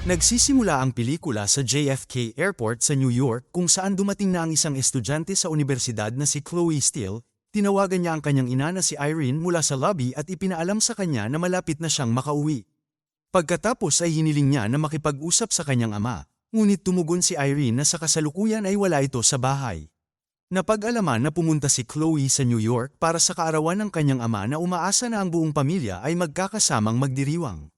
Nagsisimula ang pelikula sa JFK Airport sa New York kung saan dumating na ang isang estudyante sa universidad na si Chloe Steele. Tinawagan niya ang kanyang ina na si Irene mula sa lobby at ipinaalam sa kanya na malapit na siyang makauwi. Pagkatapos ay hiniling niya na makipag-usap sa kanyang ama, ngunit tumugon si Irene na sa kasalukuyan ay wala ito sa bahay. Napag-alaman na pumunta si Chloe sa New York para sa kaarawan ng kanyang ama na umaasa na ang buong pamilya ay magkakasamang magdiriwang.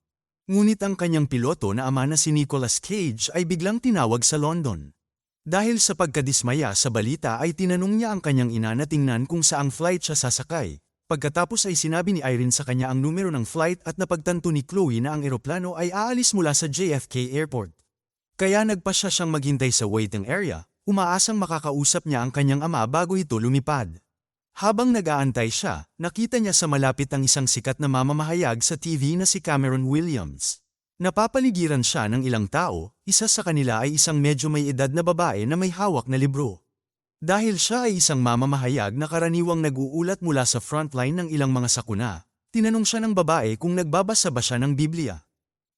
Ngunit ang kanyang piloto na ama na si Nicolas Cage ay biglang tinawag sa London. Dahil sa pagkadismaya sa balita ay tinanong niya ang kanyang ina na tingnan kung saang flight siya sasakay. Pagkatapos ay sinabi ni Irene sa kanya ang numero ng flight at napagtanto ni Chloe na ang eroplano ay aalis mula sa JFK Airport. Kaya nagpasya siyang maghintay sa waiting area, umaasang makakausap niya ang kanyang ama bago ito lumipad. Habang nag-aantay siya, nakita niya sa malapit ang isang sikat na mamamahayag sa TV na si Cameron Williams. Napapaligiran siya ng ilang tao, isa sa kanila ay isang medyo may edad na babae na may hawak na libro. Dahil siya ay isang mamamahayag na karaniwang nag-uulat mula sa frontline ng ilang mga sakuna, tinanong siya ng babae kung nagbabasa ba siya ng Biblia.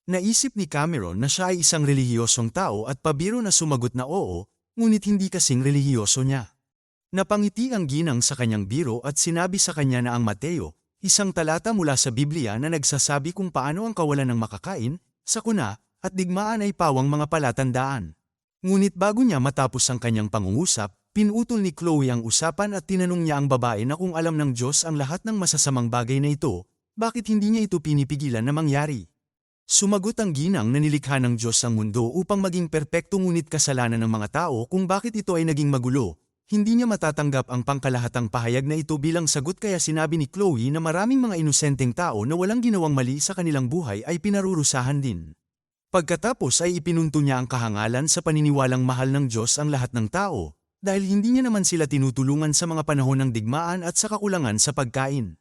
Naisip ni Cameron na siya ay isang relihiyosong tao at pabiro na sumagot na oo, ngunit hindi kasing relihiyoso niya. Napangiti ang ginang sa kanyang biro at sinabi sa kanya na ang Mateo, isang talata mula sa Biblia na nagsasabi kung paano ang kawalan ng makakain, sakuna, at digmaan ay pawang mga palatandaan. Ngunit bago niya matapos ang kanyang pangungusap, pinutol ni Chloe ang usapan at tinanong niya ang babae na kung alam ng Diyos ang lahat ng masasamang bagay na ito, bakit hindi niya ito pinipigilan na mangyari? Sumagot ang ginang na nilikha ng Diyos ang mundo upang maging perpekto ngunit kasalanan ng mga tao kung bakit ito ay naging magulo. Hindi niya matatanggap ang pangkalahatang pahayag na ito bilang sagot kaya sinabi ni Chloe na maraming mga inosenteng tao na walang ginawang mali sa kanilang buhay ay pinarurusahan din. Pagkatapos ay ipinunto niya ang kahangalan sa paniniwalang mahal ng Diyos ang lahat ng tao, dahil hindi niya naman sila tinutulungan sa mga panahon ng digmaan at sa kakulangan sa pagkain.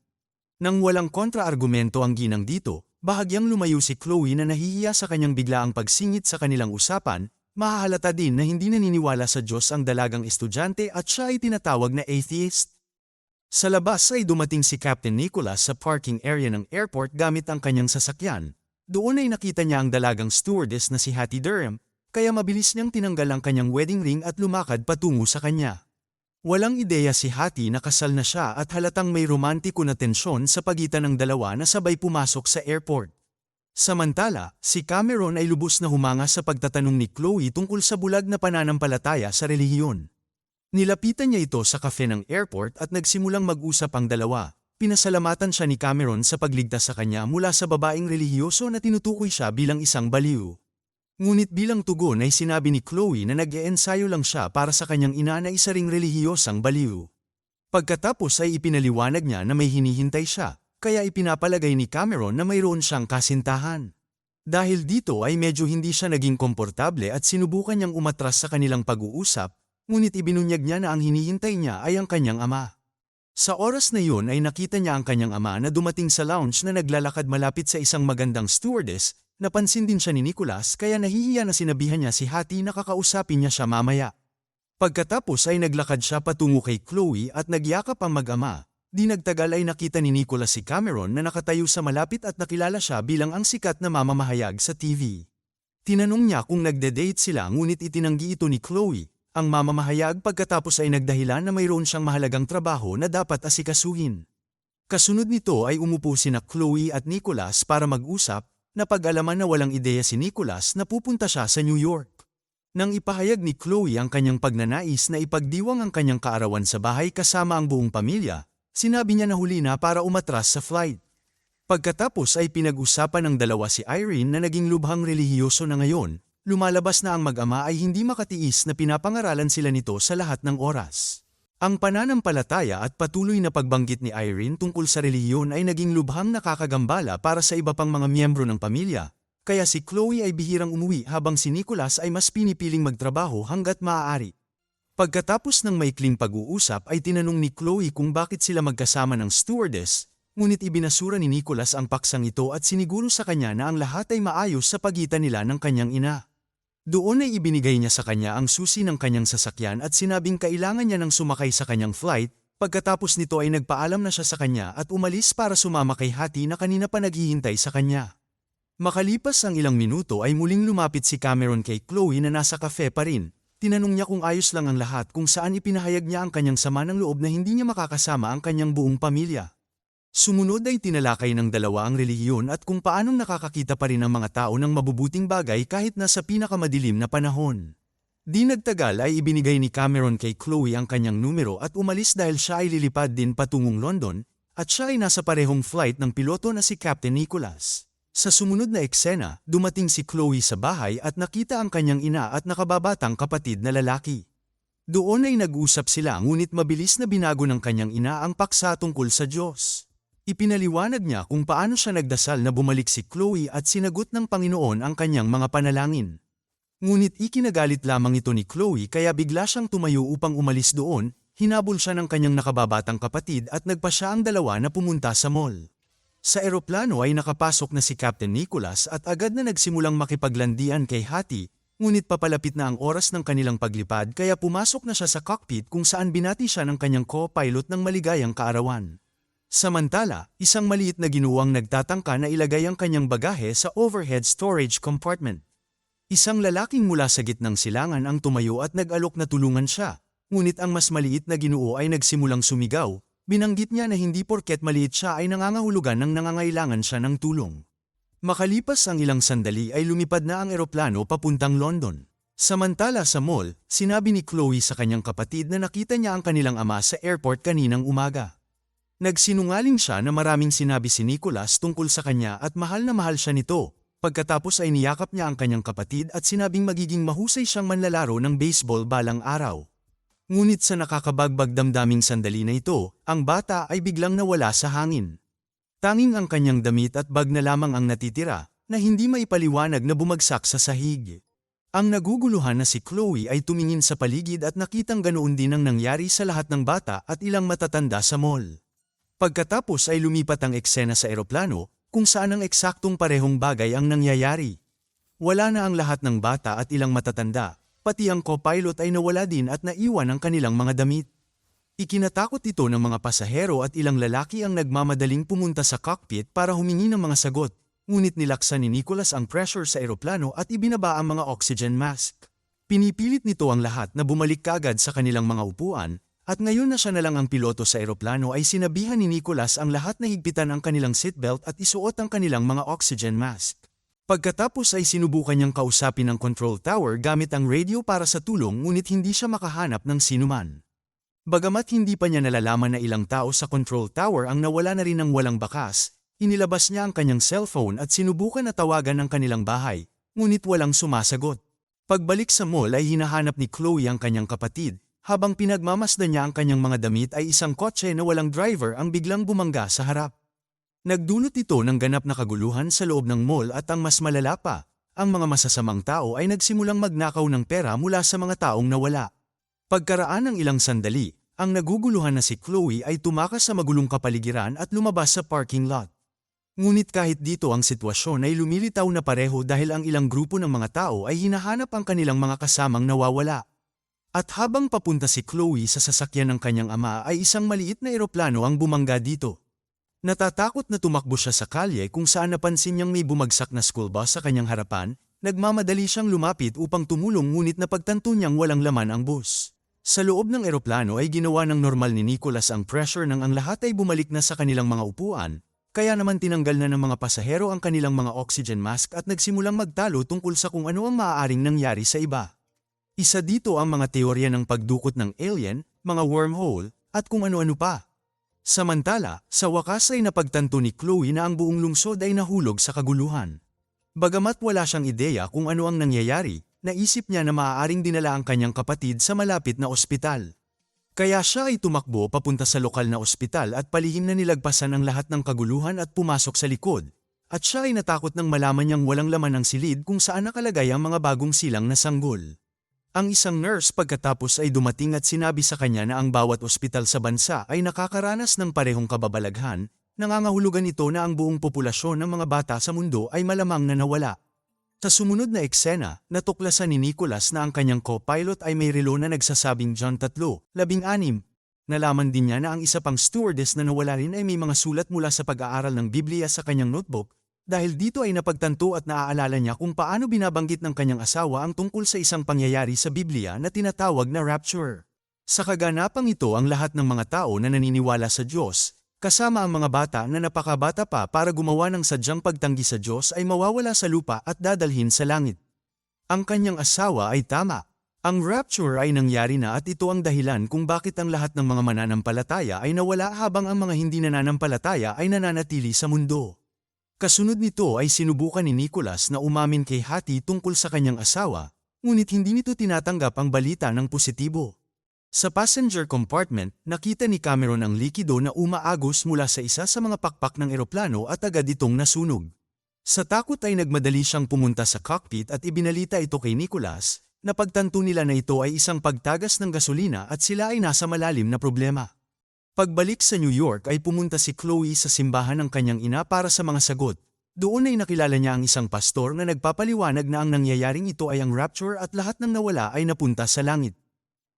Nang walang kontra-argumento ang ginang dito, bahagyang lumayo si Chloe na nahihiya sa kanyang biglaang pagsingit sa kanilang usapan. Mahahalata din na hindi naniniwala sa Diyos ang dalagang estudyante at siya ay tinatawag na atheist. Sa labas ay dumating si Captain Nicholas sa parking area ng airport gamit ang kanyang sasakyan. Doon ay nakita niya ang dalagang stewardess na si Hattie Durham, kaya mabilis niyang tinanggal ang kanyang wedding ring at lumakad patungo sa kanya. Walang ideya si Hattie na kasal na siya at halatang may romantiko na tensyon sa pagitan ng dalawa na sabay pumasok sa airport. Samantala, si Cameron ay lubos na humanga sa pagtatanong ni Chloe tungkol sa bulag na pananampalataya sa relihiyon. Nilapitan niya ito sa cafe ng airport at nagsimulang mag-usap ang dalawa. Pinasalamatan siya ni Cameron sa pagligtas sa kanya mula sa babaeng relihiyoso na tinutukoy siya bilang isang baliw. Ngunit bilang tugon ay sinabi ni Chloe na nag-eensayo lang siya para sa kanyang ina na isa ring relihiyosang baliw. Pagkatapos ay ipinaliwanag niya na may hinihintay siya. Kaya ipinapalagay ni Cameron na mayroon siyang kasintahan. Dahil dito ay medyo hindi siya naging komportable at sinubukan niyang umatras sa kanilang pag-uusap, ngunit ibinunyag niya na ang hinihintay niya ay ang kanyang ama. Sa oras na yun ay nakita niya ang kanyang ama na dumating sa lounge na naglalakad malapit sa isang magandang stewardess, napansin din siya ni Nicholas kaya nahihiya na sinabihan niya si Hattie na kakausapin niya siya mamaya. Pagkatapos ay naglakad siya patungo kay Chloe at nagyakap ang mag-ama. Di nagtagal ay nakita ni Nicholas si Cameron na nakatayo sa malapit at nakilala siya bilang ang sikat na mamamahayag sa TV. Tinanong niya kung nagde-date sila ngunit itinanggi ito ni Chloe, ang mamamahayag pagkatapos ay nagdahilan na mayroon siyang mahalagang trabaho na dapat asikasuhin. Kasunod nito ay umupo sina Chloe at Nicholas para mag-usap, napag-alaman na walang ideya si Nicholas na pupunta siya sa New York. Nang ipahayag ni Chloe ang kanyang pagnanais na ipagdiwang ang kanyang kaarawan sa bahay kasama ang buong pamilya, sinabi niya na huli na para umatras sa flight. Pagkatapos ay pinag-usapan ng dalawa si Irene na naging lubhang relihiyoso na ngayon, lumalabas na ang mag-ama ay hindi makatiis na pinapangaralan sila nito sa lahat ng oras. Ang pananampalataya at patuloy na pagbanggit ni Irene tungkol sa relihiyon ay naging lubhang nakakagambala para sa iba pang mga miyembro ng pamilya, kaya si Chloe ay bihirang umuwi habang si Nicholas ay mas pinipiling magtrabaho hanggat maaari. Pagkatapos ng maikling pag-uusap ay tinanong ni Chloe kung bakit sila magkasama ng stewardess, ngunit ibinasura ni Nicholas ang paksang ito at siniguro sa kanya na ang lahat ay maayos sa pagitan nila ng kanyang ina. Doon ay ibinigay niya sa kanya ang susi ng kanyang sasakyan at sinabing kailangan niya nang sumakay sa kanyang flight, pagkatapos nito ay nagpaalam na siya sa kanya at umalis para sumama kay Hattie na kanina pa naghihintay sa kanya. Makalipas ang ilang minuto ay muling lumapit si Cameron kay Chloe na nasa kafe pa rin. Tinanong niya kung ayos lang ang lahat, kung saan ipinahayag niya ang kanyang sama ng loob na hindi niya makakasama ang kanyang buong pamilya. Sumunod ay tinalakay ng dalawa ang relihiyon at kung paanong nakakakita pa rin ang mga tao ng mabubuting bagay kahit nasa pinakamadilim na panahon. Di nagtagal ay ibinigay ni Cameron kay Chloe ang kanyang numero at umalis dahil siya ay lilipad din patungong London, at siya ay nasa parehong flight ng piloto na si Captain Nicholas. Sa sumunod na eksena, dumating si Chloe sa bahay at nakita ang kanyang ina at nakababatang kapatid na lalaki. Doon ay nag-usap sila, ngunit mabilis na binago ng kanyang ina ang paksa tungkol sa Diyos. Ipinaliwanag niya kung paano siya nagdasal na bumalik si Chloe at sinagot ng Panginoon ang kanyang mga panalangin. Ngunit ikinagalit lamang ito ni Chloe kaya bigla siyang tumayo upang umalis doon, hinabol siya ng kanyang nakababatang kapatid at nagpa siya ang dalawa na pumunta sa mall. Sa eroplano ay nakapasok na si Captain Nicholas at agad na nagsimulang makipaglandian kay Hattie, ngunit papalapit na ang oras ng kanilang paglipad kaya pumasok na siya sa cockpit kung saan binati siya ng kanyang co-pilot ng maligayang kaarawan. Samantala, isang maliit na ginuwang nagtatangka na ilagay ang kanyang bagahe sa overhead storage compartment. Isang lalaking mula sa gitnang silangan ang tumayo at nag-alok na tulungan siya, ngunit ang mas maliit na ginoo ay nagsimulang sumigaw. Binanggit niya na hindi porket maliit siya ay nangangahulugan ng nangangailangan siya ng tulong. Makalipas ang ilang sandali ay lumipad na ang eroplano papuntang London. Samantala sa mall, sinabi ni Chloe sa kanyang kapatid na nakita niya ang kanilang ama sa airport kaninang umaga. Nagsinungaling siya na maraming sinabi si Nicholas tungkol sa kanya at mahal na mahal siya nito. Pagkatapos ay niyakap niya ang kanyang kapatid at sinabing magiging mahusay siyang manlalaro ng baseball balang araw. Ngunit sa nakakabagbag damdaming sandali na ito, ang bata ay biglang nawala sa hangin. Tanging ang kanyang damit at bag na lamang ang natitira, na hindi maipaliwanag na bumagsak sa sahig. Ang naguguluhan na si Chloe ay tumingin sa paligid at nakitang ganoon din ang nangyari sa lahat ng bata at ilang matatanda sa mall. Pagkatapos ay lumipat ang eksena sa eroplano, kung saan ang eksaktong parehong bagay ang nangyayari. Wala na ang lahat ng bata at ilang matatanda. Pati ang co-pilot ay nawala din at naiwan ang kanilang mga damit. Ikinatakot ito ng mga pasahero at ilang lalaki ang nagmamadaling pumunta sa cockpit para humingi ng mga sagot, ngunit nilaksan ni Nicholas ang pressure sa eroplano at ibinaba ang mga oxygen mask. Pinipilit nito ang lahat na bumalik kaagad sa kanilang mga upuan, at ngayon na siya na lang ang piloto sa eroplano ay sinabihan ni Nicholas ang lahat na higpitan ang kanilang seatbelt at isuot ang kanilang mga oxygen mask. Pagkatapos ay sinubukan niyang kausapin ang control tower gamit ang radio para sa tulong ngunit hindi siya makahanap ng sinuman. Bagamat hindi pa niya nalalaman na ilang tao sa control tower ang nawala na rin ng walang bakas, inilabas niya ang kanyang cellphone at sinubukan na tawagan ang kanilang bahay, ngunit walang sumasagot. Pagbalik sa mall ay hinahanap ni Chloe ang kanyang kapatid, habang pinagmamasdan niya ang kanyang mga damit ay isang kotse na walang driver ang biglang bumangga sa harap. Nagdulot ito ng ganap na kaguluhan sa loob ng mall at ang mas malala pa, ang mga masasamang tao ay nagsimulang magnakaw ng pera mula sa mga taong nawala. Pagkaraan ng ilang sandali, ang naguguluhan na si Chloe ay tumakas sa magulong kapaligiran at lumabas sa parking lot. Ngunit kahit dito ang sitwasyon ay lumilitaw na pareho dahil ang ilang grupo ng mga tao ay hinahanap ang kanilang mga kasamang nawawala. At habang papunta si Chloe sa sasakyan ng kanyang ama ay isang maliit na eroplano ang bumangga dito. Natatakot na tumakbo siya sa kalye kung saan napansin niyang may bumagsak na school bus sa kanyang harapan, nagmamadali siyang lumapit upang tumulong ngunit napagtanto niyang walang laman ang bus. Sa loob ng eroplano ay ginawa ng normal ni Nicholas ang pressure nang ang lahat ay bumalik na sa kanilang mga upuan, kaya naman tinanggal na ng mga pasahero ang kanilang mga oxygen mask at nagsimulang magtalo tungkol sa kung ano ang maaaring nangyari sa iba. Isa dito ang mga teorya ng pagdukot ng alien, mga wormhole, at kung ano-ano pa. Samantala, sa wakas ay napagtanto ni Chloe na ang buong lungsod ay nahulog sa kaguluhan. Bagamat wala siyang ideya kung ano ang nangyayari, naisip niya na maaaring dinala ang kanyang kapatid sa malapit na ospital. Kaya siya ay tumakbo papunta sa lokal na ospital at palihim na nilagpasan ang lahat ng kaguluhan at pumasok sa likod. At siya ay natakot nang malaman niyang walang laman ang silid kung saan nakalagay ang mga bagong silang na sanggol. Ang isang nurse pagkatapos ay dumating at sinabi sa kanya na ang bawat ospital sa bansa ay nakakaranas ng parehong kababalaghan, nangangahulugan ito na ang buong populasyon ng mga bata sa mundo ay malamang na nawala. Sa sumunod na eksena, natuklasan ni Nicholas na ang kanyang co-pilot ay may relo na nagsasabing John 3:16. Nalaman din niya na ang isa pang stewardess na nawala rin ay may mga sulat mula sa pag-aaral ng Biblia sa kanyang notebook, Dahil dito ay napagtanto at naaalala niya kung paano binabanggit ng kanyang asawa ang tungkol sa isang pangyayari sa Biblia na tinatawag na rapture. Sa kaganapang ito ang lahat ng mga tao na naniniwala sa Diyos, kasama ang mga bata na napakabata pa para gumawa ng sadyang pagtanggi sa Diyos ay mawawala sa lupa at dadalhin sa langit. Ang kanyang asawa ay tama. Ang rapture ay nangyari na at ito ang dahilan kung bakit ang lahat ng mga mananampalataya ay nawala habang ang mga hindi nananampalataya ay nananatili sa mundo. Kasunod nito ay sinubukan ni Nicholas na umamin kay Hattie tungkol sa kanyang asawa, ngunit hindi nito tinatanggap ang balita ng positibo. Sa passenger compartment, nakita ni Cameron ang likido na umaagos mula sa isa sa mga pakpak ng eroplano at agad itong nasunog. Sa takot ay nagmadali siyang pumunta sa cockpit at ibinalita ito kay Nicholas, na pagtanto nila na ito ay isang pagtagas ng gasolina at sila ay nasa malalim na problema. Pagbalik sa New York ay pumunta si Chloe sa simbahan ng kanyang ina para sa mga sagot. Doon ay nakilala niya ang isang pastor na nagpapaliwanag na ang nangyayaring ito ay ang rapture at lahat ng nawala ay napunta sa langit.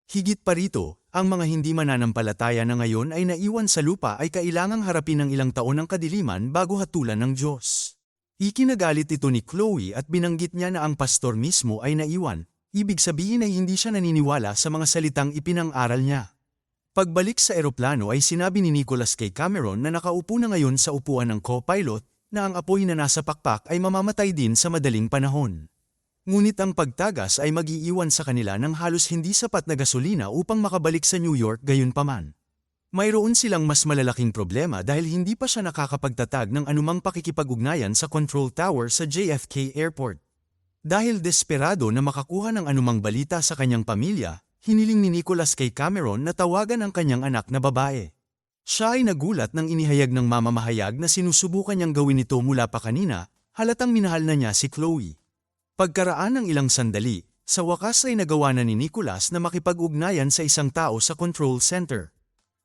Higit pa rito, ang mga hindi mananampalataya na ngayon ay naiwan sa lupa ay kailangang harapin ng ilang taon ng kadiliman bago hatulan ng Diyos. Ikinagalit ito ni Chloe at binanggit niya na ang pastor mismo ay naiwan, ibig sabihin ay hindi siya naniniwala sa mga salitang ipinang-aral niya. Pagbalik sa eroplano ay sinabi ni Nicholas kay Cameron na nakaupo na ngayon sa upuan ng co-pilot na ang apoy na nasa pakpak ay mamamatay din sa madaling panahon. Ngunit ang pagtagas ay mag-iiwan sa kanila ng halos hindi sapat na gasolina upang makabalik sa New York gayunpaman. Mayroon silang mas malalaking problema dahil hindi pa siya nakakapagtatag ng anumang pakikipag-ugnayan sa control tower sa JFK Airport. Dahil desperado na makakuha ng anumang balita sa kanyang pamilya, hiniling ni Nicholas kay Cameron na tawagan ang kanyang anak na babae. Siya ay nagulat nang inihayag ng mamamahayag na sinusubukan niyang gawin ito mula pa kanina, halatang minahal na niya si Chloe. Pagkaraan ng ilang sandali, sa wakas ay nagawa na ni Nicholas na makipag-ugnayan sa isang tao sa control center.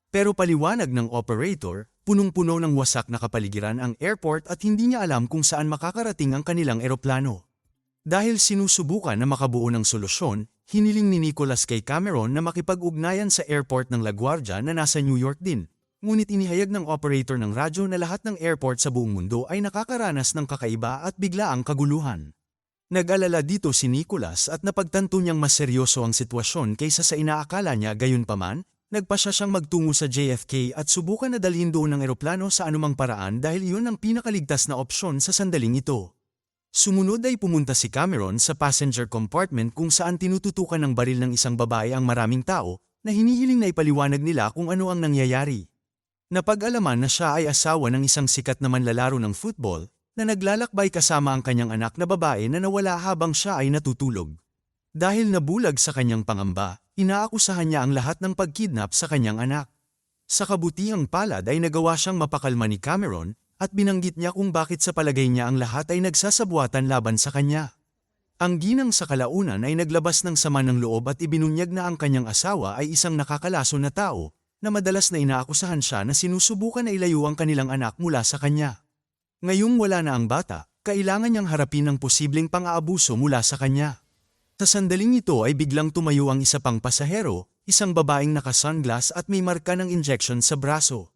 Pero paliwanag ng operator, punong-puno ng wasak na kapaligiran ang airport at hindi niya alam kung saan makakarating ang kanilang eroplano. Dahil sinusubukan na makabuo ng solusyon, hiniling ni Nicholas kay Cameron na makipag-ugnayan sa airport ng LaGuardia na nasa New York din. Ngunit inihayag ng operator ng radyo na lahat ng airport sa buong mundo ay nakakaranas ng kakaiba at biglaang kaguluhan. Nag-alala dito si Nicholas at napagtanto niyang mas seryoso ang sitwasyon kaysa sa inaakala niya gayunpaman, nagpasya siyang magtungo sa JFK at subukan na dalhin doon ang eroplano sa anumang paraan dahil iyon ang pinakaligtas na opsyon sa sandaling ito. Sumunod ay pumunta si Cameron sa passenger compartment kung saan tinututukan ng baril ng isang babae ang maraming tao na hinihiling na ipaliwanag nila kung ano ang nangyayari. Napag-alaman na siya ay asawa ng isang sikat na manlalaro ng football na naglalakbay kasama ang kanyang anak na babae na nawala habang siya ay natutulog. Dahil nabulag sa kanyang pangamba, inaakusahan niya ang lahat ng pagkidnap sa kanyang anak. Sa kabutihang palad ay nagawa siyang mapakalma ni Cameron at binanggit niya kung bakit sa palagay niya ang lahat ay nagsasabuatan laban sa kanya. Ang ginang sa kalaunan ay naglabas ng sama ng loob at ibinunyag na ang kanyang asawa ay isang nakakalaso na tao, na madalas na inaakusahan siya na sinusubukan na ilayo ang kanilang anak mula sa kanya. Ngayong wala na ang bata, kailangan niyang harapin ang posibleng pang-aabuso mula sa kanya. Sa sandaling ito ay biglang tumayo ang isa pang pasahero, isang babaeng naka-sunglass at may marka ng injection sa braso.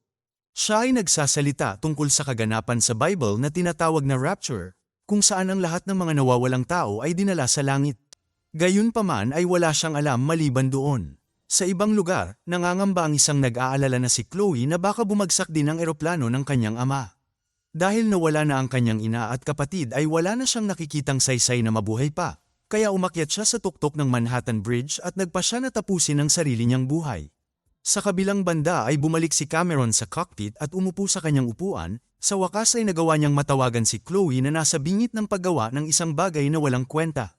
Siya ay nagsasalita tungkol sa kaganapan sa Bible na tinatawag na rapture, kung saan ang lahat ng mga nawawalang tao ay dinala sa langit. Gayunpaman ay wala siyang alam maliban doon. Sa ibang lugar, nangangamba ang isang nag-aalala na si Chloe na baka bumagsak din ang eroplano ng kanyang ama. Dahil nawala na ang kanyang ina at kapatid ay wala na siyang nakikitang saysay na mabuhay pa, kaya umakyat siya sa tuktok ng Manhattan Bridge at nagpasya na tapusin ang sarili niyang buhay. Sa kabilang banda ay bumalik si Cameron sa cockpit at umupo sa kanyang upuan, sa wakas ay nagawa niyang matawagan si Chloe na nasa bingit ng paggawa ng isang bagay na walang kwenta.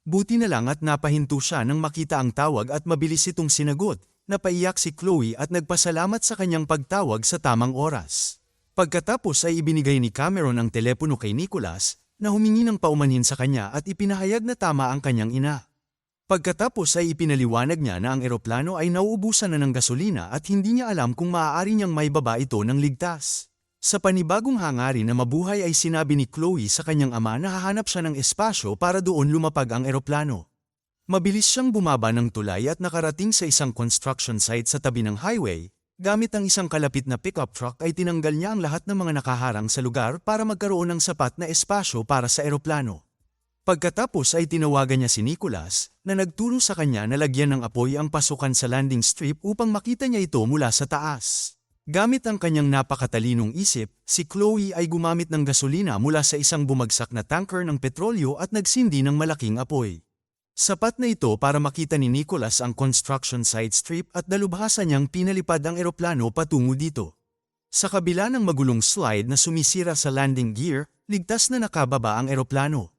Buti na lang at napahinto siya nang makita ang tawag at mabilis itong sinagot, napaiyak si Chloe at nagpasalamat sa kanyang pagtawag sa tamang oras. Pagkatapos ay ibinigay ni Cameron ang telepono kay Nicholas, na humingi ng paumanhin sa kanya at ipinahayag na tama ang kanyang ina. Pagkatapos ay ipinaliwanag niya na ang eroplano ay nauubusan na ng gasolina at hindi niya alam kung maaari niyang maibaba ito ng ligtas. Sa panibagong hangarin na mabuhay ay sinabi ni Chloe sa kanyang ama na hahanap siya ng espasyo para doon lumapag ang eroplano. Mabilis siyang bumaba ng tulay at nakarating sa isang construction site sa tabi ng highway, Gamit ang isang kalapit na pickup truck ay tinanggal niya ang lahat ng mga nakaharang sa lugar para magkaroon ng sapat na espasyo para sa eroplano. Pagkatapos ay tinawagan niya si Nicholas, na nagturo sa kanya na lagyan ng apoy ang pasukan sa landing strip upang makita niya ito mula sa taas. Gamit ang kanyang napakatalinong isip, si Chloe ay gumamit ng gasolina mula sa isang bumagsak na tanker ng petrolyo at nagsindi ng malaking apoy. Sapat na ito para makita ni Nicholas ang construction site strip at dalubhasa niyang pinalipad ang eroplano patungo dito. Sa kabila ng magulong slide na sumisira sa landing gear, ligtas na nakababa ang eroplano.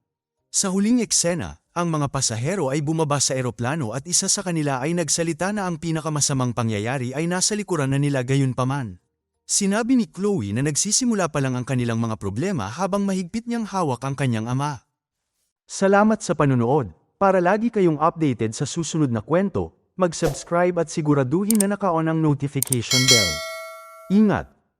Sa huling eksena, ang mga pasahero ay bumaba sa eroplano at isa sa kanila ay nagsalita na ang pinakamasamang pangyayari ay nasa likuran na nila gayunpaman. Sinabi ni Chloe na nagsisimula pa lang ang kanilang mga problema habang mahigpit niyang hawak ang kanyang ama. Salamat sa panunood. Para lagi kayong updated sa susunod na kwento, mag-subscribe at siguraduhin na naka-on ang notification bell. Ingat!